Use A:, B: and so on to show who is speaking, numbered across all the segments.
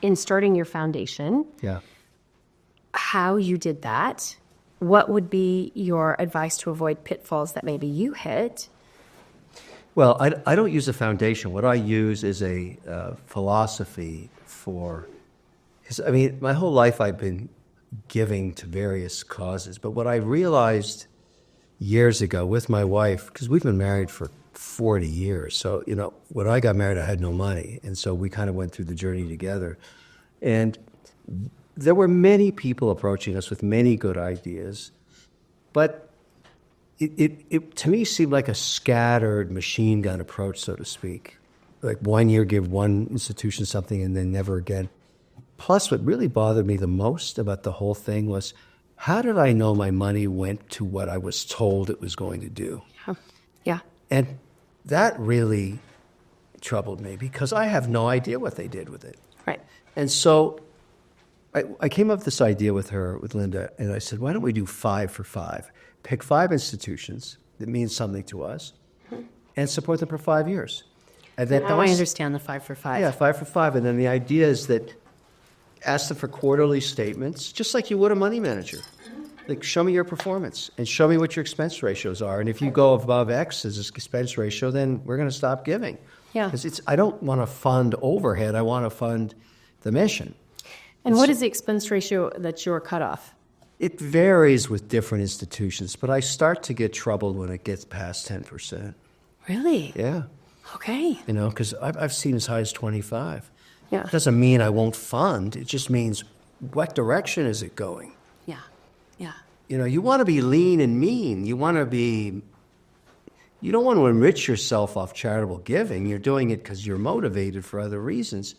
A: in starting your foundation,
B: Yeah.
A: how you did that. What would be your advice to avoid pitfalls that maybe you hit?
B: Well, I don't use a foundation. What I use is a philosophy for, I mean, my whole life I've been giving to various causes. But what I realized years ago with my wife, because we've been married for 40 years. So, you know, when I got married, I had no money. And so we kind of went through the journey together. And there were many people approaching us with many good ideas, but it to me seemed like a scattered machine gun approach, so to speak. Like 1 year give one institution something and then never again. Plus, what really bothered me the most about the whole thing was, how did I know my money went to what I was told it was going to do?
A: Yeah.
B: And that really troubled me because I have no idea what they did with it.
A: Right.
B: And so I came up with this idea with her, with Linda, and I said, why don't we do 5 for 5? Pick 5 institutions that mean something to us and support them for 5 years. And then
A: Now I understand the 5 for 5.
B: Yeah, 5 for 5. And then the idea is that ask them for quarterly statements, just like you would a money manager. Like, show me your performance and show me what your expense ratios are. And if you go above X as an expense ratio, then we're going to stop giving.
A: Yeah.
B: Because I don't want to fund overhead. I want to fund the mission.
A: And what is the expense ratio that's your cutoff?
B: It varies with different institutions, but I start to get troubled when it gets past 10%.
A: Really?
B: Yeah.
A: Okay.
B: You know, because I've seen as high as 25.
A: Yeah.
B: It doesn't mean I won't fund. It just means, what direction is it going?
A: Yeah. Yeah.
B: You know, you want to be lean and mean. You don't want to enrich yourself off charitable giving. You're doing it because you're motivated for other reasons.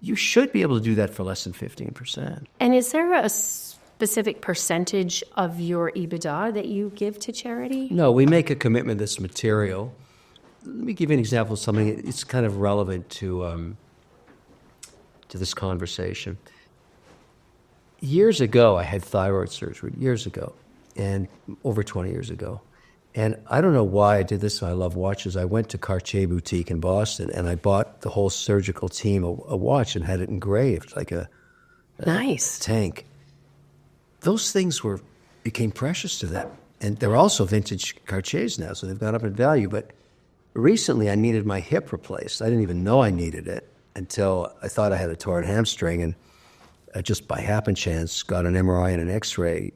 B: You should be able to do that for less than 15%.
A: And is there a specific percentage of your EBITDA that you give to charity?
B: No, we make a commitment that's material. Let me give you an example of something. It's kind of relevant to this conversation. Years ago, I had thyroid surgery, years ago, and over 20 years ago. And I don't know why I did this. I love watches. I went to Cartier Boutique in Boston, and I bought the whole surgical team a watch and had it engraved, like a
A: Nice.
B: tank. Those things became precious to them. And they're also vintage Cartiers now, so they've gone up in value. But recently, I needed my hip replaced. I didn't even know I needed it until I thought I had a torn hamstring, and just by happen chance got an MRI and an X-ray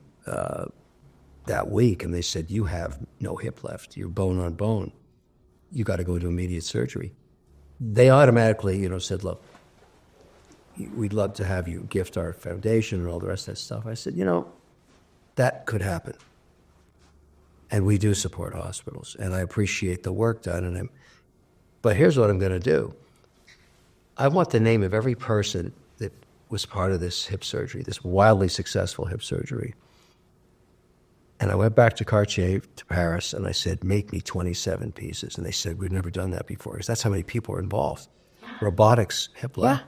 B: that week, and they said, you have no hip left. You're bone on bone. You got to go into immediate surgery. They automatically, said, look, we'd love to have you gift our foundation and all the rest of that stuff. I said, that could happen. And we do support hospitals, and I appreciate the work done. But here's what I'm going to do. I want the name of every person that was part of this hip surgery, this wildly successful hip surgery. And I went back to Cartier, to Paris, and I said, make me 27 pieces. And they said, we've never done that before, because that's how many people are involved. Robotics, hip lab.
A: Yeah.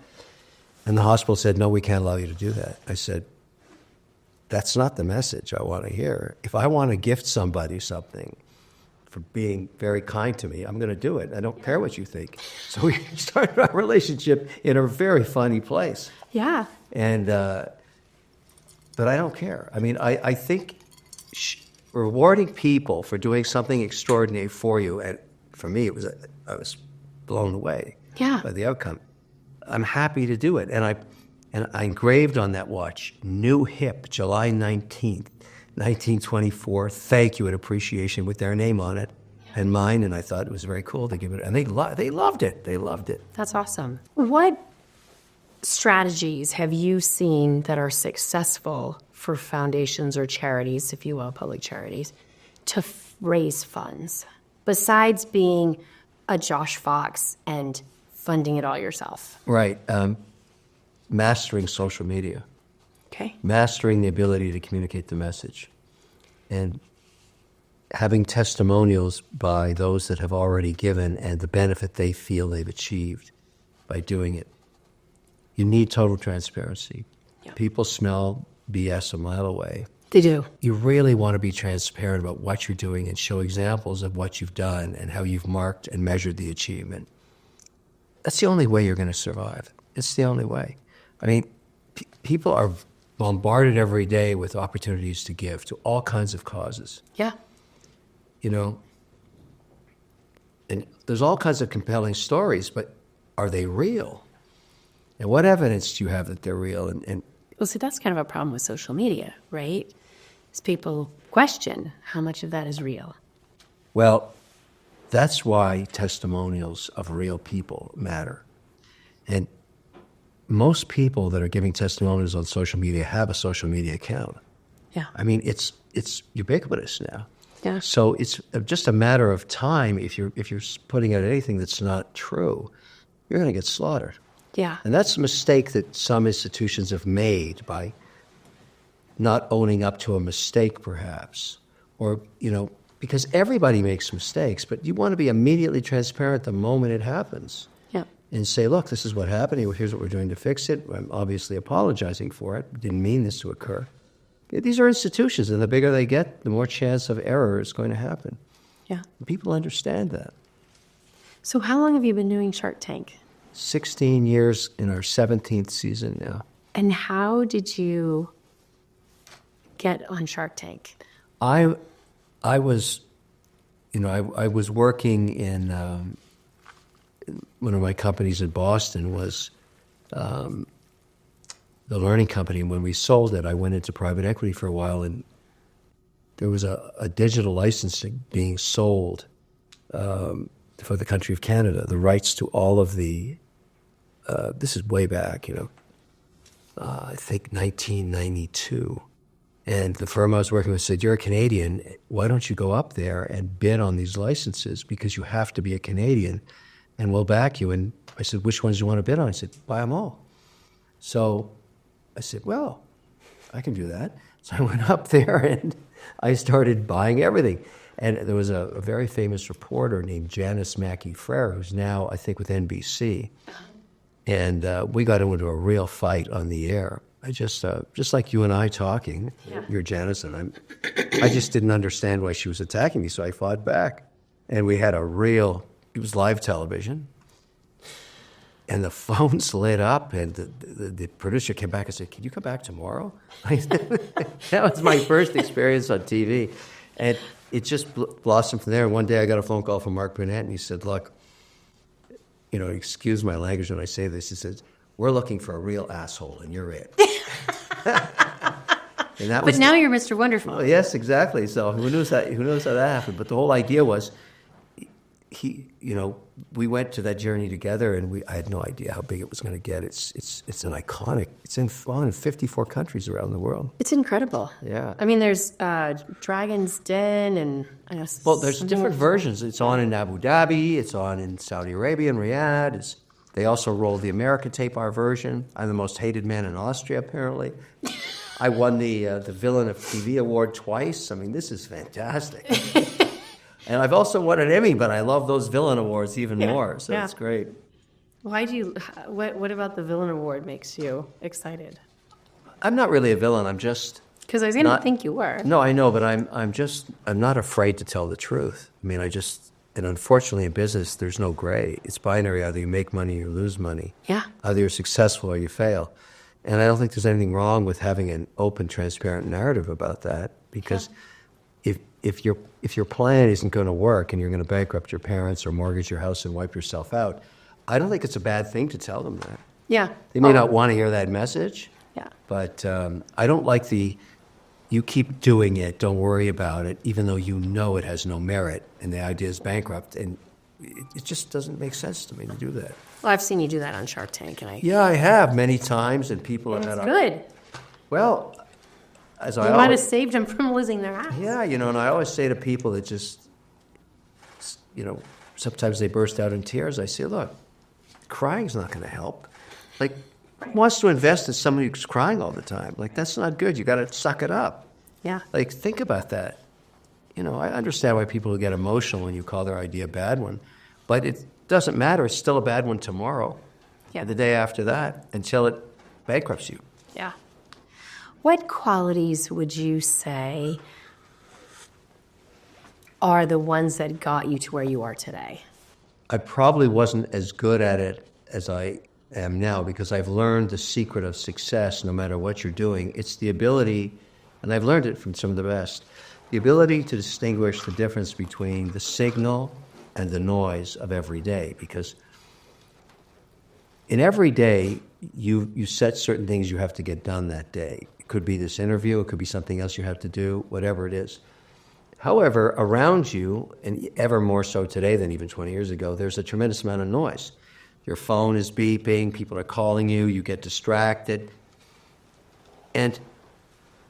B: And the hospital said, no, we can't allow you to do that. I said, that's not the message I want to hear. If I want to gift somebody something for being very kind to me, I'm going to do it. I don't care what you think. So we started our relationship in a very funny place.
A: Yeah.
B: And, but I don't care. I mean, I think rewarding people for doing something extraordinary for you, and for me, I was blown away by the outcome. I'm happy to do it. And I engraved on that watch, new hip, July 19th, 1924, thank you and appreciation, with their name on it and mine. And I thought it was very cool to give it. And they loved it. They loved it.
A: That's awesome. What strategies have you seen that are successful for foundations or charities, if you will, public charities, to raise funds, besides being a Josh Fox and funding it all yourself?
B: Right. Mastering social media.
A: Okay.
B: Mastering the ability to communicate the message. And having testimonials by those that have already given and the benefit they feel they've achieved by doing it. You need total transparency.
A: Yeah.
B: People smell BS a mile away.
A: They do.
B: You really want to be transparent about what you're doing and show examples of what you've done and how you've marked and measured the achievement. That's the only way you're going to survive. It's the only way. I mean, people are bombarded every day with opportunities to give to all kinds of causes,
A: Yeah.
B: you know. And there's all kinds of compelling stories, but are they real? And what evidence do you have that they're real? And
A: Well, see, that's kind of a problem with social media, right? Is people question how much of that is real.
B: well, that's why testimonials of real people matter. And most people that are giving testimonials on social media have a social media account.
A: Yeah.
B: I mean, it's ubiquitous now.
A: Yeah.
B: So it's just a matter of time. If you're putting out anything that's not true, you're going to get slaughtered.
A: Yeah.
B: And that's a mistake that some institutions have made by not owning up to a mistake, perhaps, or because everybody makes mistakes, but you want to be immediately transparent the moment it happens.
A: Yeah.
B: And say, look, this is what happened. Here's what we're doing to fix it. I'm obviously apologizing for it. Didn't mean this to occur. These are institutions, and the bigger they get, the more chance of error is going to happen.
A: Yeah.
B: People understand that.
A: So how long have you been doing Shark Tank?
B: 16 years in our 17th season now.
A: And how did you get on Shark Tank?
B: I was, I was working in one of my companies in Boston was the learning company. And when we sold it, I went into private equity for a while, and there was a digital licensing being sold for the country of Canada, the rights to all of the, this is way back, I think 1992. And the firm I was working with said, you're a Canadian, why don't you go up there and bid on these licenses, because you have to be a Canadian and we'll back you. And I said, which ones do you want to bid on? I said, buy them all. So I said, well, I can do that. So I went up there and I started buying everything. And there was a very famous reporter named Janice Mackey-Frere, who's now, I think, with NBC. And we got into a real fight on the air. I just like you and I talking, you're Janice, and I just didn't understand why she was attacking me, so I fought back. And we had it was live television, and the phones lit up, and the producer came back and said, can you come back tomorrow? That was my first experience on TV. And it just blossomed from there. And one day I got a phone call from Mark Burnett, and he said, look, excuse my language when I say this, he says, we're looking for a real asshole, and you're it. And that
A: But now you're Mr. Wonderful.
B: Oh, yes, exactly. So who knows how that happened? But the whole idea was, we went to that journey together, and I had no idea how big it was going to get. It's an iconic. It's in 54 countries around the world.
A: It's incredible.
B: Yeah.
A: I mean, there's Dragon's Den, and I know.
B: Well, there's different versions. It's on in Abu Dhabi. It's on in Saudi Arabia and Riyadh. They also rolled the American tape, our version. I'm the most hated man in Austria, apparently. I won the Villain of TV award twice. I mean, this is fantastic. And I've also won an Emmy, but I love those Villain awards even more, so it's great.
A: Why do you? What about the Villain Award makes you excited?
B: I'm not really a villain. I'm just
A: Because I didn't think you were.
B: No, I know, but I'm not afraid to tell the truth. I mean, and unfortunately in business, there's no gray. It's binary. Either you make money or you lose money.
A: Yeah.
B: Either you're successful or you fail. And I don't think there's anything wrong with having an open, transparent narrative about that, because if your plan isn't going to work and you're going to bankrupt your parents or mortgage your house and wipe yourself out, I don't think it's a bad thing to tell them that.
A: Yeah.
B: They may not want to hear that message.
A: Yeah.
B: But I don't like you keep doing it, don't worry about it, even though you know it has no merit and the idea is bankrupt. And it just doesn't make sense to me to do that.
A: Well, I've seen you do that on Shark Tank, and
B: Yeah, I have many times, and people have
A: it's
B: had...
A: good.
B: Well, as I
A: You
B: always...
A: might have saved them from losing their ass.
B: Yeah, and I always say to people that just, sometimes they burst out in tears. I say, look, crying's not going to help. Like, who wants to invest in somebody who's crying all the time? Like, that's not good. You got to suck it up.
A: Yeah.
B: Like, think about that. I understand why people get emotional when you call their idea a bad one, but it doesn't matter. It's still a bad one tomorrow,
A: Yeah.
B: the day after that, until it bankrupts you.
A: Yeah. What qualities would you say are the ones that got you to where you are today?
B: I probably wasn't as good at it as I am now, because I've learned the secret of success no matter what you're doing. It's the ability, and I've learned it from some of the best, the ability to distinguish the difference between the signal and the noise of every day. Because in every day, you set certain things you have to get done that day. It could be this interview, it could be something else you have to do, whatever it is. However, around you, and ever more so today than even 20 years ago, there's a tremendous amount of noise. Your phone is beeping, people are calling you, you get distracted. And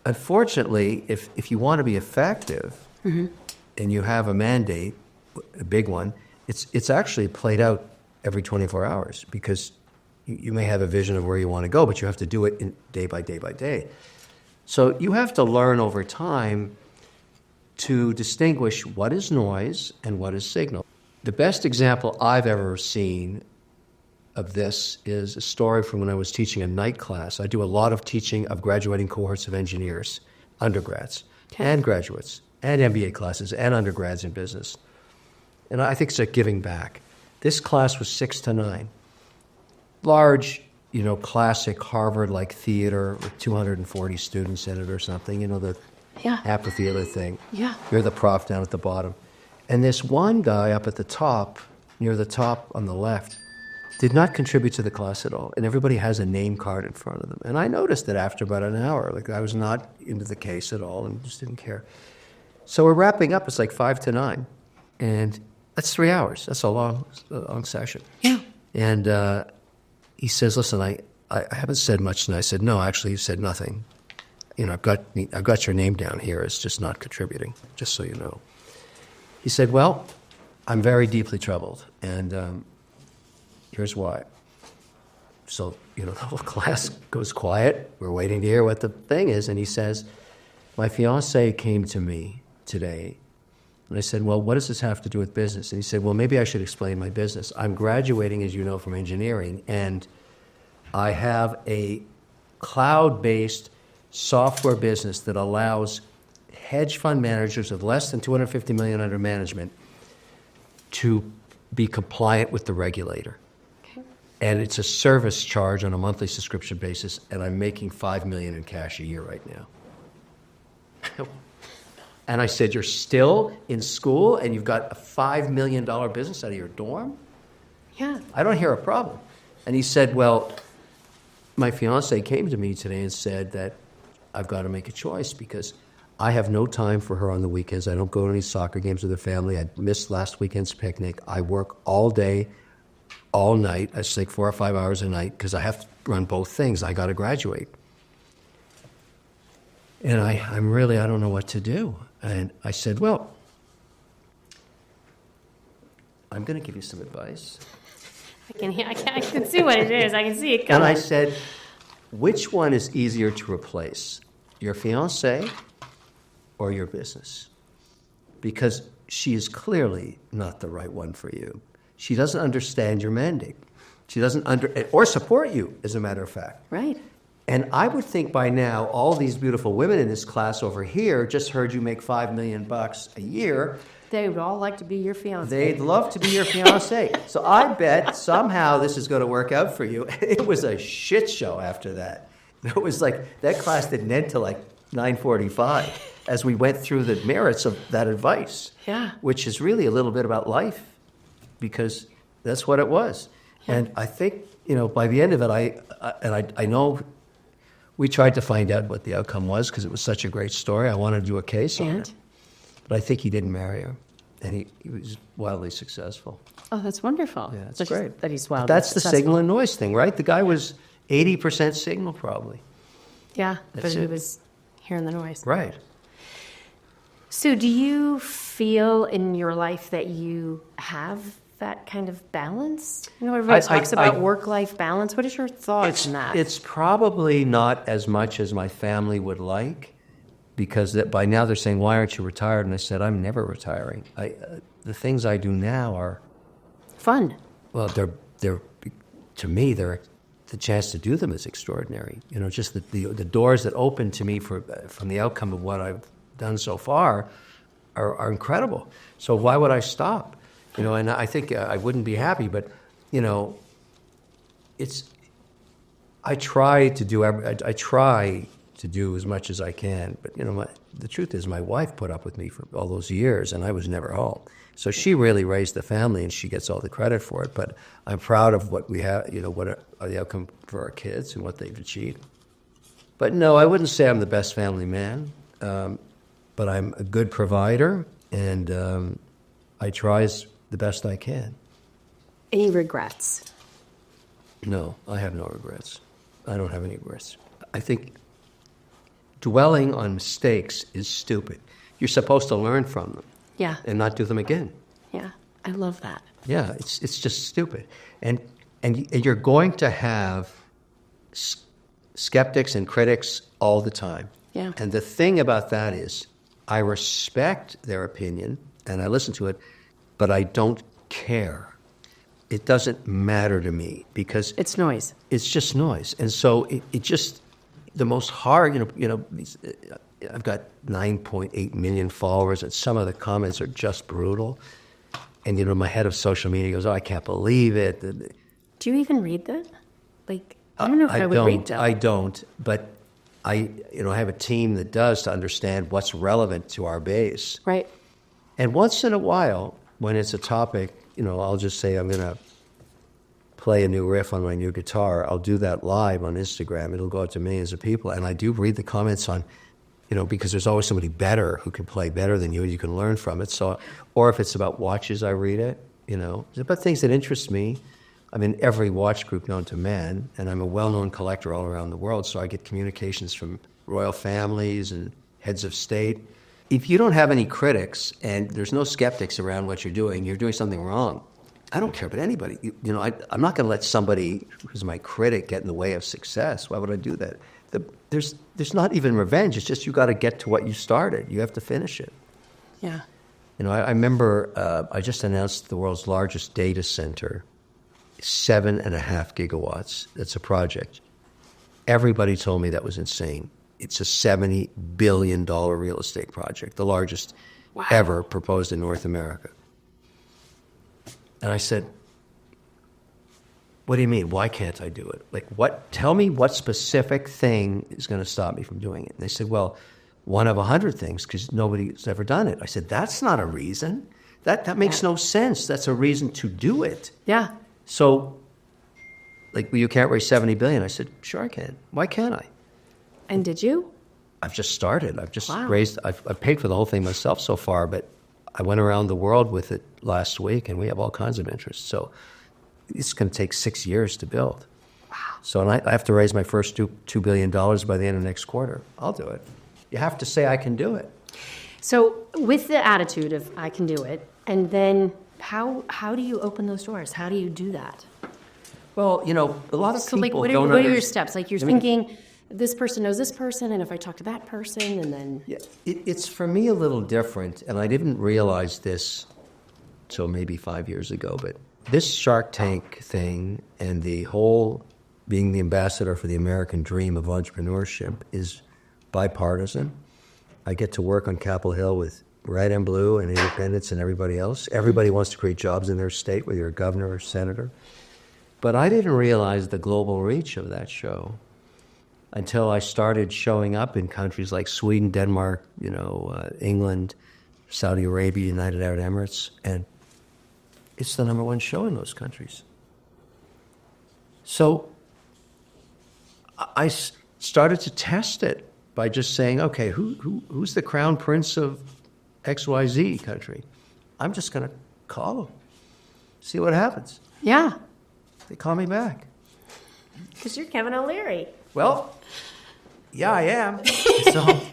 B: unfortunately, if you want to be effective and you have a mandate, a big one, it's actually played out every 24 hours because you may have a vision of where you want to go, but you have to do it day by day by day. So you have to learn over time to distinguish what is noise and what is signal. The best example I've ever seen of this is a story from when I was teaching a night class. I do a lot of teaching of graduating cohorts of engineers, undergrads, and graduates, and MBA classes, and undergrads in business. And I think it's a giving back. This class was 6 to 9. Large, classic Harvard-like theater with 240 students in it or something, the amphitheater thing.
A: Yeah.
B: You're the prof down at the bottom. And this one guy up at the top, near the top on the left, did not contribute to the class at all. And everybody has a name card in front of them. And I noticed that after about an hour, I was not into the case at all and just didn't care. So we're wrapping up. It's 5 to 9. And that's 3 hours. That's a long session.
A: Yeah.
B: And he says, listen, I haven't said much. And I said, no, actually, you said nothing. I've got your name down here. It's just not contributing, just so you know. He said, well, I'm very deeply troubled. And here's why. So, the whole class goes quiet. We're waiting to hear what the thing is. And he says, my fiancée came to me today. And I said, well, what does this have to do with business? And he said, well, maybe I should explain my business. I'm graduating, as you know, from engineering. And I have a cloud-based software business that allows hedge fund managers of less than $250 million under management to be compliant with the regulator. Okay. And it's a service charge on a monthly subscription basis, and I'm making $5 million in cash a year right now. And I said, you're still in school and you've got a $5 million business out of your dorm?
A: Yeah.
B: I don't hear a problem. And he said, well, my fiancée came to me today and said that I've got to make a choice because I have no time for her on the weekends. I don't go to any soccer games with her family. I missed last weekend's picnic. I work all day, all night. I sleep 4 or 5 hours a night because I have to run both things. I got to graduate. And I don't know what to do. And I said, well, I'm going to give you some advice.
A: I can see what it is. I can see it coming.
B: And I said, which one is easier to replace, your fiancé or your business? Because she is clearly not the right one for you. She doesn't understand your mandate. She doesn't or support you, as a matter of fact.
A: Right.
B: And I would think by now, all these beautiful women in this class over here just heard you make $5 million a year.
A: They would all like to be your fiancé.
B: They'd love to be your fiancé. So I bet somehow this is going to work out for you. It was a shit show after that. It was that class didn't end till 9:45 as we went through the merits of that advice.
A: Yeah.
B: Which is really a little bit about life because that's what it was. Yeah. And I think, by the end of it, I know we tried to find out what the outcome was because it was such a great story. I wanted to do a case on it. But I think he didn't marry her. And he was wildly successful.
A: Oh, that's wonderful.
B: Yeah, it's great.
A: That he's wildly
B: That's
A: successful.
B: the signal and noise thing, right? The guy was 80% signal probably.
A: Yeah,
B: That's
A: but he
B: it.
A: was hearing the noise.
B: Right.
A: So do you feel in your life that you have that kind of balance? Everybody talks about work-life balance. What is your thoughts on that?
B: It's probably not as much as my family would like because by now they're saying, why aren't you retired? And I said, I'm never retiring. The things I do now are...
A: fun.
B: Well, they're to me, the chance to do them is extraordinary. Just the doors that open to me from the outcome of what I've done so far are incredible. So why would I stop? And I think I wouldn't be happy, but, I try to do I try to do as much as I can, but the truth is, my wife put up with me for all those years, and I was never home. So she really raised the family, and she gets all the credit for it. But I'm proud of what we have, what are the outcome for our kids and what they've achieved. But no, I wouldn't say I'm the best family man, but I'm a good provider, and I try the best I can.
A: Any regrets?
B: No, I have no regrets. I don't have any regrets. I think dwelling on mistakes is stupid. You're supposed to learn from them.
A: Yeah.
B: And not do them again.
A: Yeah, I love that.
B: Yeah, it's just stupid. And you're going to have skeptics and critics all the time.
A: Yeah.
B: And the thing about that is, I respect their opinion and I listen to it, but I don't care. It doesn't matter to me because
A: it's noise.
B: It's just noise. And so it just, the most hard, I've got 9.8 million followers, and some of the comments are just brutal. And, my head of social media goes, "Oh, I can't believe it."
A: Do you even read that? Like, I don't know if I would read that.
B: I don't, but I have a team that does to understand what's relevant to our base.
A: Right.
B: And once in a while, when it's a topic, I'll just say I'm going to play a new riff on my new guitar. I'll do that live on Instagram. It'll go out to millions of people. And I do read the comments on, because there's always somebody better who can play better than you and you can learn from it. So, or if it's about watches, I read it, It's about things that interest me. I'm in every watch group known to man, and I'm a well-known collector all around the world, so I get communications from royal families and heads of state. If you don't have any critics and there's no skeptics around what you're doing something wrong. I don't care about anybody. I'm not going to let somebody who's my critic get in the way of success. Why would I do that? There's not even revenge. It's just you got to get to what you started. You have to finish it.
A: Yeah.
B: I remember I just announced the world's largest data center, 7.5 gigawatts. That's a project. Everybody told me that was insane. It's a $70 billion real estate project, the largest ever proposed in North America. And I said, "What do you mean? Why can't I do it? Tell me what specific thing is going to stop me from doing it." And they said, "Well, one of 100 things, because nobody's ever done it." I said, "That's not a reason. That makes no sense. That's a reason to do it."
A: Yeah.
B: So, you can't raise $70 billion. I said, "Sure I can. Why can't I?"
A: And did you?
B: I've just started. I've just raised, I've paid for the whole thing myself so far, but I went around the world with it last week, and we have all kinds of interest. So it's going to take 6 years to build.
A: Wow.
B: So and I have to raise my first $2 billion by the end of next quarter. I'll do it. You have to say I can do it.
A: So with the attitude of I can do it, and then how do you open those doors? How do you do that?
B: Well, a lot of people
A: what
B: don't
A: are your steps? You're thinking, this person knows this person, and if I talk to that person, and then...
B: Yeah, it's for me a little different, and I didn't realize this till maybe 5 years ago, but this Shark Tank thing and the whole being the ambassador for the American dream of entrepreneurship is bipartisan. I get to work on Capitol Hill with red and blue and independents and everybody else. Everybody wants to create jobs in their state, whether you're a governor or senator. But I didn't realize the global reach of that show until I started showing up in countries like Sweden, Denmark, England, Saudi Arabia, United Arab Emirates, and it's the number one show in those countries. So I started to test it by just saying, okay, who's the crown prince of XYZ country? I'm just going to call them, see what happens.
A: Yeah.
B: They call me back.
A: Because you're Kevin O'Leary.
B: Well, yeah, I am.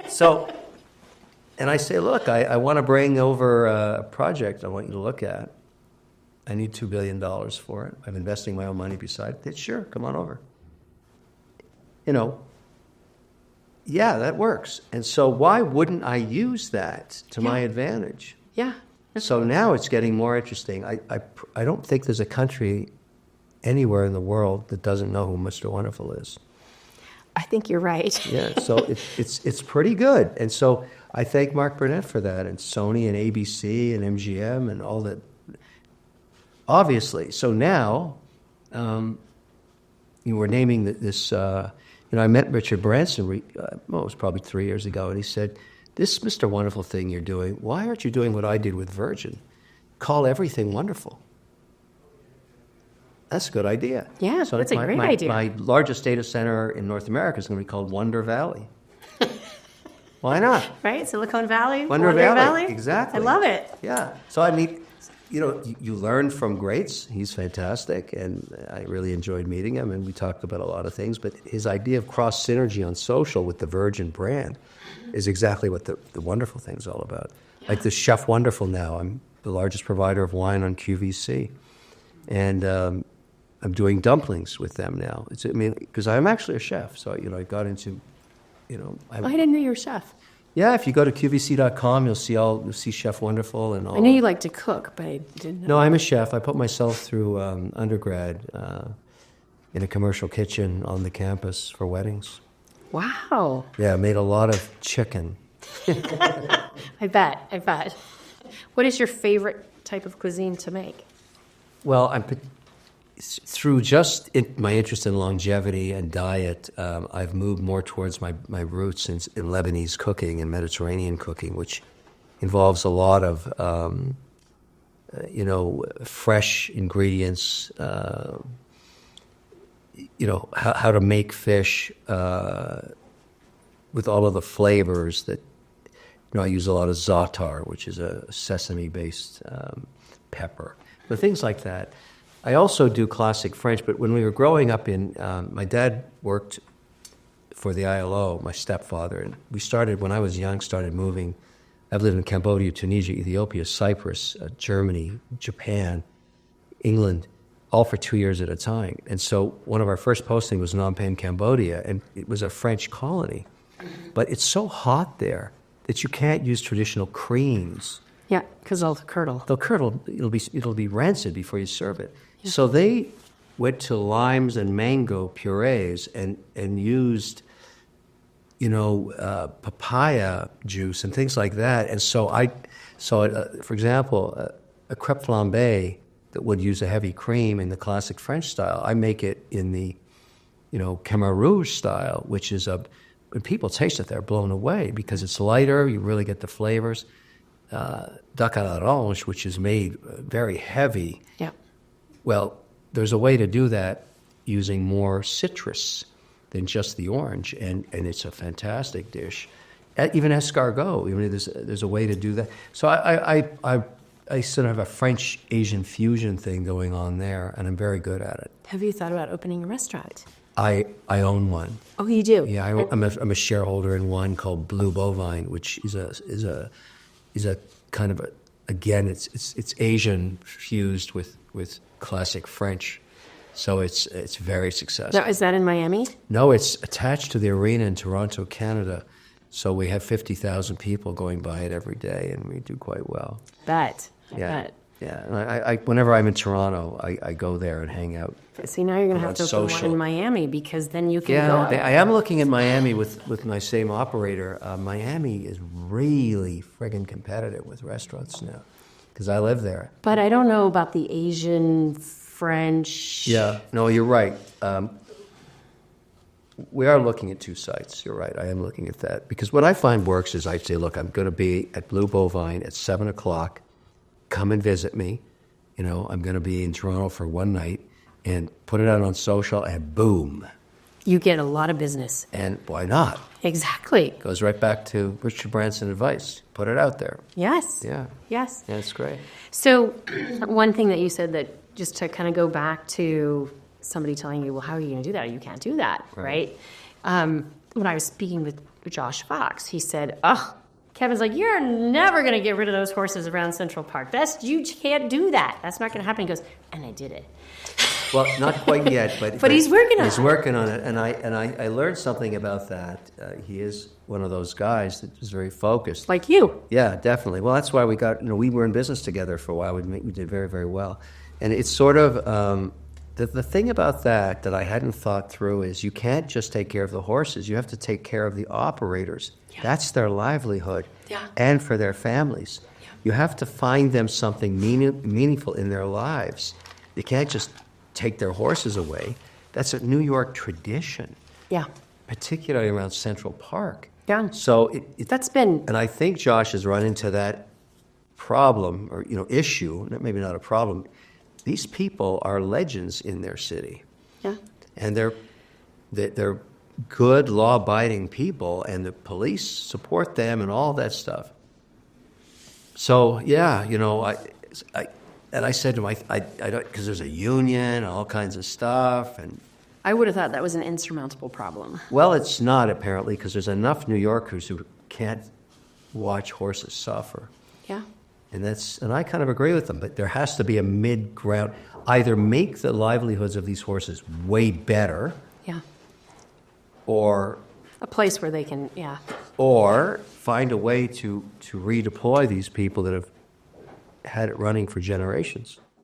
B: So, and I say, look, I want to bring over a project I want you to look at. I need $2 billion for it. I'm investing my own money beside it. Sure, come on over. Yeah, that works. And so why wouldn't I use that to my advantage?
A: Yeah.
B: So now it's getting more interesting. I don't think there's a country anywhere in the world that doesn't know who Mr. Wonderful is.
A: I think you're right.
B: Yeah, so it's pretty good. And so I thank Mark Burnett for that, and Sony and ABC and MGM and all that. Obviously. So now you were naming this. I met Richard Branson. It was probably 3 years ago, and he said, "This Mr. Wonderful thing you're doing. Why aren't you doing what I did with Virgin? Call everything wonderful." That's a good idea.
A: Yeah,
B: so
A: that's a great idea.
B: My largest data center in North America is going to be called Wonder Valley. Why not?
A: Right? Silicon Valley?
B: Wonder Valley. Exactly.
A: I love it.
B: Yeah. So I meet, you learn from greats. He's fantastic, and I really enjoyed meeting him, and we talked about a lot of things. But his idea of cross synergy on social with the Virgin brand is exactly what the Wonderful thing's all about. Yeah. Like the Chef Wonderful now, I'm the largest provider of wine on QVC, and I'm doing dumplings with them now. Because I'm actually a chef, so I got into,
A: I didn't know you were a chef.
B: Yeah, if you go to qvc.com, you'll see Chef Wonderful and all.
A: I knew you liked to cook, but I didn't know.
B: No, I'm a chef. I put myself through undergrad in a commercial kitchen on the campus for weddings.
A: Wow.
B: Yeah, I made a lot of chicken.
A: I bet. What is your favorite type of cuisine to make?
B: Well, through just my interest in longevity and diet, I've moved more towards my roots in Lebanese cooking and Mediterranean cooking, which involves a lot of, fresh ingredients, how to make fish with all of the flavors that, I use a lot of za'atar, which is a sesame-based pepper, but things like that. I also do classic French, but when we were growing up my dad worked for the ILO, my stepfather, and when I was young, started moving. I've lived in Cambodia, Tunisia, Ethiopia, Cyprus, Germany, Japan, England, all for 2 years at a time. And so one of our first postings was Phnom Penh, Cambodia, and it was a French colony. But it's so hot there that you can't use traditional creams.
A: Yeah, because they'll curdle.
B: They'll curdle. It'll be rancid before you serve it. Yeah. So they went to limes and mango purees and used, papaya juice and things like that. And so for example, a crepe flambée that would use a heavy cream in the classic French style, I make it in the, Khmer Rouge style, which is when people taste it, they're blown away because it's lighter. You really get the flavors. Duck à l'orange, which is made very heavy.
A: Yeah.
B: Well, there's a way to do that using more citrus than just the orange, and it's a fantastic dish. Even escargot, there's a way to do that. So I sort of have a French Asian fusion thing going on there, and I'm very good at it.
A: Have you thought about opening a restaurant?
B: I own one.
A: Oh, you do?
B: Yeah, I'm a shareholder in one called Blue Bovine, which is a kind of it's Asian fused with classic French, so it's very successful.
A: Now, is that in Miami?
B: No, it's attached to the arena in Toronto, Canada. So we have 50,000 people going by it every day, and we do quite well.
A: Bet.
B: Yeah. And I whenever I'm in Toronto, I go there and hang out.
A: See, now you're going to have to open one in Miami because then you can go.
B: I am looking at Miami with my same operator. Miami is really friggin' competitive with restaurants now because I live there.
A: But I don't know about the Asian, French.
B: Yeah, no, you're right. We are looking at 2 sites. You're right. I am looking at that because what I find works is I say, look, I'm going to be at Blue Bovine at 7:00. Come and visit me. I'm going to be in Toronto for one night and put it out on social and boom.
A: You get a lot of business.
B: And why not?
A: Exactly.
B: Goes right back to Richard Branson advice. Put it out there.
A: Yes.
B: Yeah.
A: Yes.
B: Yeah, it's great.
A: So one thing that you said that just to kind of go back to somebody telling you, well, how are you going to do that? You can't do that, right? When I was speaking with Josh Fox, he said, Kevin's like, you're never going to get rid of those horses around Central Park. You can't do that. That's not going to happen. He goes, and I did it.
B: Well, not quite yet, but
A: he's working on it.
B: He's working on it, and I learned something about that. He is one of those guys that is very focused.
A: Like you.
B: Yeah, definitely. Well, that's why we were in business together for a while. We did very, very well. And it's sort of, the thing about that I hadn't thought through is you can't just take care of the horses. You have to take care of the operators. Yeah. That's their livelihood.
A: Yeah.
B: And for their families. Yeah. You have to find them something meaningful in their lives. You can't just take their horses away that's a New York tradition,
A: Yeah.
B: particularly around Central Park.
A: Yeah.
B: So
A: That's been,
B: and I think Josh has run into that problem or issue, maybe not a problem. These people are legends in their city,
A: yeah.
B: and they're good, law-abiding people, and the police support them and all that stuff. So yeah, I said to him, I don't, because there's a union, all kinds of stuff, and
A: I would have thought that was an insurmountable problem.
B: well, it's not apparently, because there's enough New Yorkers who can't watch horses suffer.
A: Yeah.
B: And I kind of agree with them, but there has to be a mid-ground. Either make the livelihoods of these horses way better,
A: Yeah.
B: or
A: A place where they can, yeah.
B: find a way to redeploy these people that have had it running for generations.